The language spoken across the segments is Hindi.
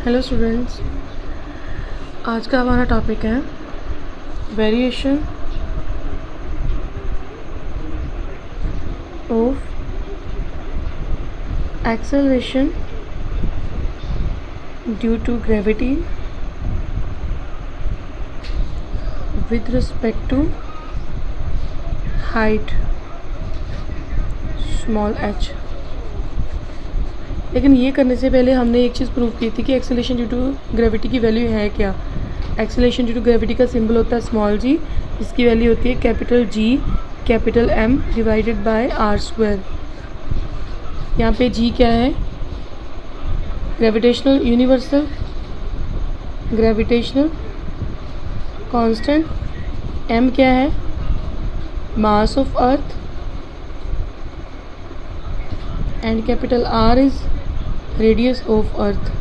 हेलो स्टूडेंट्स, आज का हमारा टॉपिक है variation of acceleration due to gravity with respect to height small h। लेकिन ये करने से पहले हमने एक चीज़ प्रूव की थी कि एक्सेलरेशन ड्यू टू ग्रेविटी की वैल्यू है क्या। एक्सेलरेशन ड्यू टू ग्रेविटी का सिंबल होता है स्मॉल g, इसकी वैल्यू होती है capital G capital M divided by r square. यहाँ पे g क्या है? Gravitational universal gravitational constant. M क्या है? Mass of earth. And capital R is radius of earth.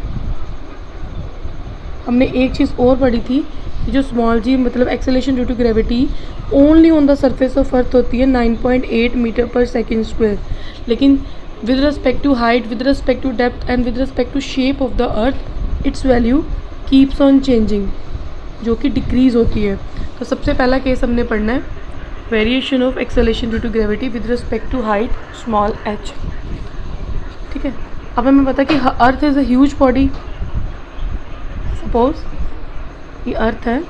हमने एक चीज़ और पढ़ी थी कि जो स्मॉल g मतलब acceleration due to gravity only on the surface of earth होती है 9.8 मीटर पर सेकेंड स्क्वायर, लेकिन with respect to height, with respect to depth and with respect to shape of the earth its value keeps on changing, जो कि डिक्रीज़ होती है। तो सबसे पहला केस हमने पढ़ना है variation of acceleration due to gravity with respect to height small h। ठीक है, अब हमें पता कि earth is a huge body. Suppose ये अर्थ है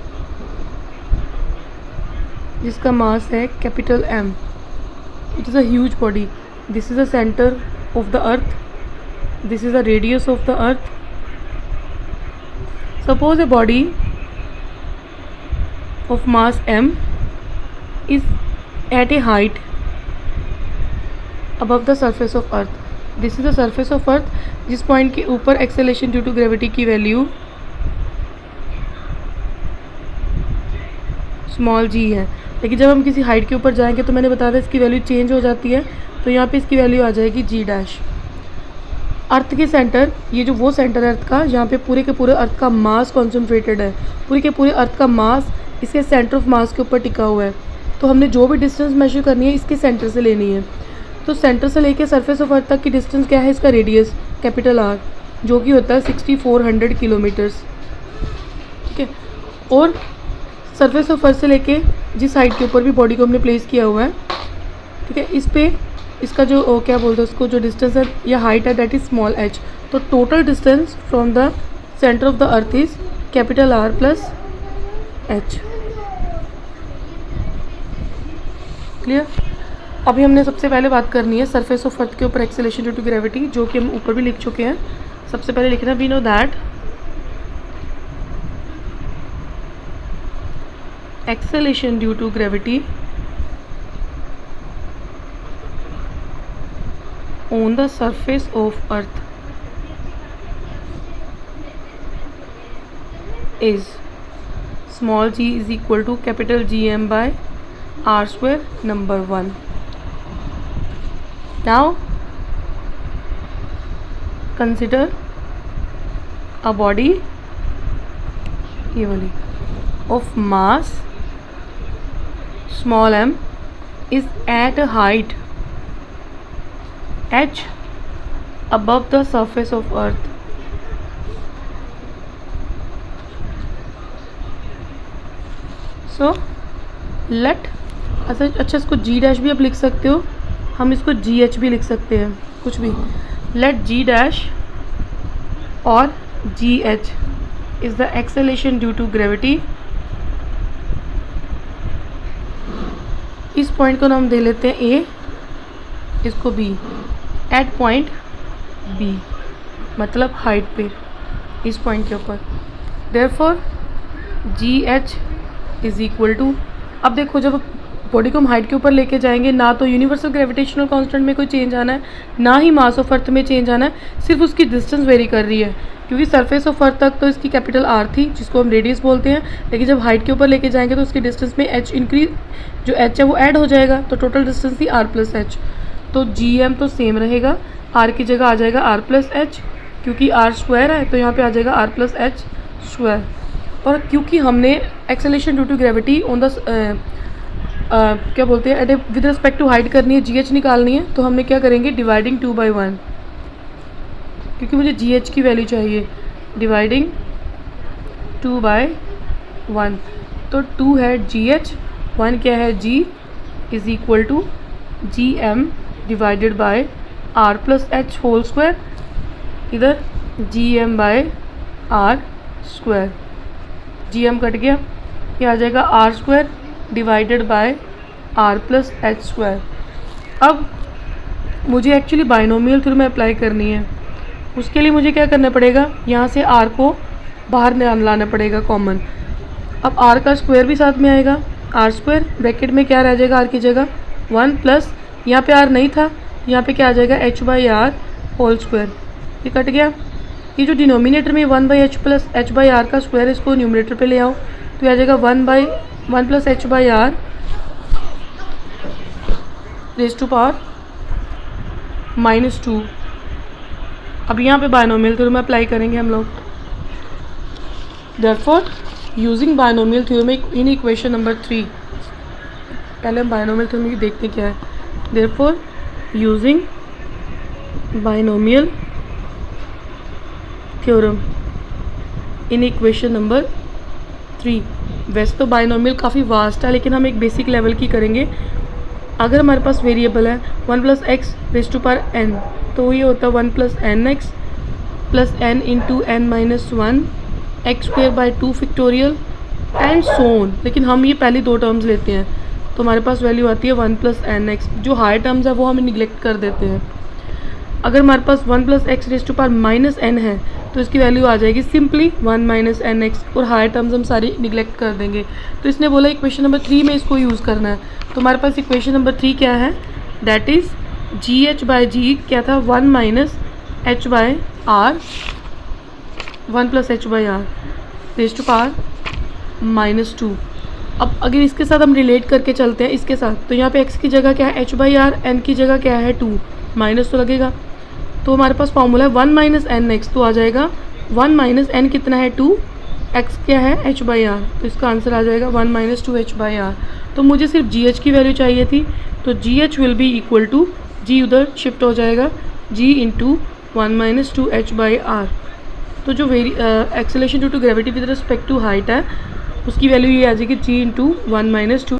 जिसका मास है capital M। It is a huge body. This is the centre of the earth, this is the radius of the earth. Suppose a body of mass M is at a height above the surface of earth। This is the surface of अर्थ, जिस पॉइंट के ऊपर एक्सेलरेशन ड्यू टू ग्रेविटी की वैल्यू स्मॉल g है। लेकिन जब हम किसी हाइट के ऊपर जाएंगे तो मैंने बताया था इसकी वैल्यू चेंज हो जाती है, तो यहाँ पे इसकी वैल्यू आ जाएगी g डैश। अर्थ के सेंटर, ये जो वो सेंटर है अर्थ का जहाँ पे पूरे के पूरे अर्थ का मास कॉन्सेंट्रेटेड है, पूरे के पूरे अर्थ का मास इसके सेंटर ऑफ मास के ऊपर टिका हुआ है। तो हमने जो भी डिस्टेंस मेजर करनी है इसके सेंटर से लेनी है। तो सेंटर से लेके सरफेस ऑफ अर्थ तक की डिस्टेंस क्या है? इसका रेडियस कैपिटल R, जो कि होता है 6400 किलोमीटर्स। ठीक है, और सरफेस ऑफ अर्थ से लेके जिस हाइट के ऊपर भी बॉडी को हमने प्लेस किया हुआ है, ठीक है, इस पे इसका जो क्या बोलते हैं उसको, जो डिस्टेंस है या हाइट है दैट इज स्मॉल h। तो total distance from the centre of the earth is capital R plus h। Clear? अभी हमने सबसे पहले बात करनी है सरफेस ऑफ अर्थ के ऊपर एक्सेलरेशन ड्यू टू ग्रेविटी, जो कि हम ऊपर भी लिख चुके हैं। सबसे पहले लिखना, we know that acceleration due to gravity on the surface of earth is small g is equal to capital Gm by R square number 1। Now consider a body ये वाली of mass small m is at a height h above the surface of earth। So let अच्छा इसको g डैश भी आप लिख सकते हो, हम इसको GH भी लिख सकते हैं, कुछ भी। लेट G डैश और GH is the acceleration due to gravity. इस पॉइंट को हम दे लेते हैं A, इसको B, एट पॉइंट B, मतलब हाइट पे इस पॉइंट के ऊपर। Therefore GH is equal to, अब देखो जब बॉडी को हम हाइट के ऊपर लेके जाएंगे, ना तो यूनिवर्सल ग्रेविटेशनल कांस्टेंट में कोई चेंज आना है, ना ही मास ऑफ अर्थ में चेंज आना है, सिर्फ उसकी डिस्टेंस वेरी कर रही है। क्योंकि सरफेस ऑफ अर्थ तक तो इसकी कैपिटल R थी, जिसको हम रेडियस बोलते हैं, लेकिन जब हाइट के ऊपर लेके जाएंगे तो उसकी डिस्टेंस में h इंक्रीज, जो h है वो ऐड हो जाएगा, तो टोटल डिस्टेंस थी R प्लस h। तो Gm तो सेम रहेगा, R की जगह आ जाएगा R प्लस h, क्योंकि R स्क्वायर है तो यहाँ पे आ जाएगा R प्लस h स्क्वायर। और क्योंकि हमने acceleration due to gravity on the क्या बोलते हैं विद रिस्पेक्ट टू हाइट करनी है, GH निकालनी है, तो हमने क्या करेंगे डिवाइडिंग 2/1, क्योंकि मुझे GH की वैल्यू चाहिए। डिवाइडिंग 2/1, तो 2 है GH, 1 क्या है G, is equal to GM divided by R plus H whole square, इधर GM/R², GM कट गया, ये आ जाएगा R² divided by R plus H²। अब मुझे एक्चुअली बाइनोमियल थ्योरम अप्लाई करनी है, उसके लिए मुझे क्या करना पड़ेगा, यहाँ से R को बाहर लाना पड़ेगा कॉमन। अब R का स्क्वायर भी साथ में आएगा, R² ब्रैकेट में क्या रह जाएगा R की जगह 1 प्लस, यहाँ पे R नहीं था, यहाँ पे क्या आ जाएगा H/R होल स्क्वायर, ये कट गया। ये जो डिनोमिनेटर में 1/H प्लस H/R का स्क्वायर, इसको न्यूमरेटर पे ले आओ, तो आ जाएगा 1 plus H/R raise to power -2। अब यहाँ पे बाइनोमियल थ्योरम अप्लाई करेंगे हम लोग। Therefore using binomial theorem in equation number 3, पहले हम बाइनोमियल थ्योरम की देखते क्या है। Therefore using binomial theorem in equation number 3, वैसे तो बाइनोमियल काफ़ी वास्ट है, लेकिन हम एक बेसिक लेवल की करेंगे। अगर हमारे पास वेरिएबल है 1 plus x raise to power n, तो ये होता है 1 plus nx plus n into n-1 x²/2 factorial and so on. लेकिन हम ये पहली दो टर्म्स लेते हैं, तो हमारे पास वैल्यू आती है 1 प्लस nx। जो हायर टर्म्स है वो हम निगलेक्ट कर देते हैं। अगर हमारे पास 1 plus x raise to power -n है, तो इसकी वैल्यू आ जाएगी सिंपली 1 माइनस nx, और हायर टर्म्स हम सारी निगलेक्ट कर देंगे। तो इसने बोला इक्वेशन नंबर 3 में इसको यूज़ करना है, तो हमारे पास इक्वेशन नंबर 3 क्या है, दैट इज़ GH/G क्या था 1 minus H/R, 1 plus H/R raise to power -2। अब अगर इसके साथ हम रिलेट करके चलते हैं इसके साथ, तो यहाँ पे x की जगह क्या है H/R, n की जगह क्या है 2, माइनस तो लगेगा, तो हमारे पास फॉर्मूला है 1 माइनस nx, तो आ जाएगा 1 माइनस n कितना है 2, x क्या है H/R, तो इसका आंसर आ जाएगा 1 माइनस 2 H/R। तो मुझे सिर्फ GH की वैल्यू चाहिए थी, तो GH will be equal to, G उधर शिफ्ट हो जाएगा, G इंटू 1 माइनस 2 H/R। तो जो acceleration due to gravity with respect to height है, उसकी वैल्यू ये आ जाएगी G इंटू 1 माइनस 2